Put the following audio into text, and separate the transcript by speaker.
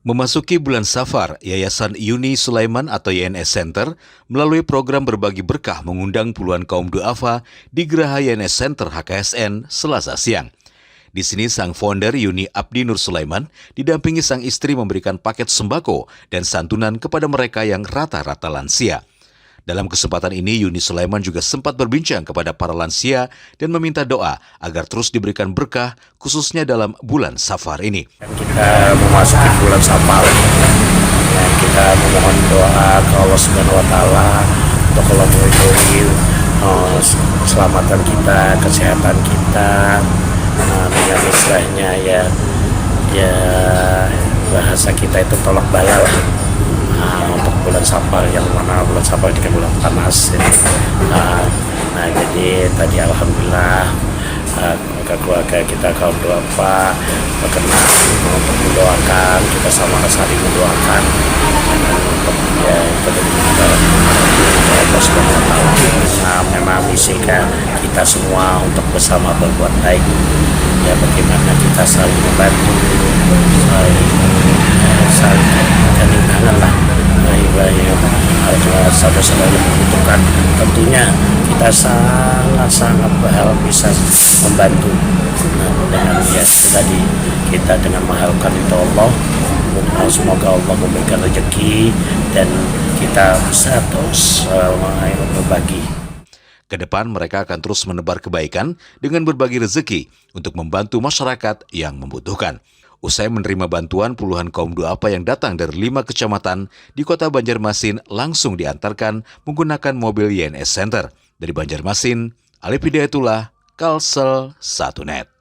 Speaker 1: Memasuki bulan Safar, Yayasan Yuni Sulaiman atau YNS Center melalui program berbagi berkah mengundang puluhan kaum duafa di Geraha YNS Center HKSN Selasa siang. Di sini sang founder Yuni Abdi Nur Sulaiman didampingi sang istri memberikan paket sembako dan santunan kepada mereka yang rata-rata lansia. Dalam kesempatan ini, Yuni Sulaiman juga sempat berbincang kepada para lansia dan meminta doa agar terus diberikan berkah, khususnya dalam bulan Safar ini.
Speaker 2: Kita memasuki bulan Safar, ya, kita memohon doa ke Allah Subhanahu Wa Taala untuk Allah meridhoi keselamatan kita, kesehatan kita, dengan istilahnya ya bahasa kita itu tolak bala lah. Untuk bulan Safar, yang mana bulan Safar ini kan bulan panas ya. Jadi tadi alhamdulillah keluarga kita kaum duafa berkenan untuk mendoakan, kita sama saling mendoakan untuk ya Allah Subhanahu Wa Taala. Memang misi kita semua untuk bersama berbuat baik, ya bagaimana kita saling membantu, saling gandeng tangan lah, saudara-saudara yang membutuhkan. Tentunya kita sangat bisa membantu dengan tadi kita dengan mengharapkan itu Allah. Semoga Allah memberikan rezeki dan kita bisa terus berbagi.
Speaker 1: Kedepan mereka akan terus menebar kebaikan dengan berbagi rezeki untuk membantu masyarakat yang membutuhkan. Usai menerima bantuan, puluhan kaum duafa yang datang dari 5 kecamatan di kota Banjarmasin langsung diantarkan menggunakan mobil YNS Center. Dari Banjarmasin, Alif Hidayatullah, Kalsel 1net.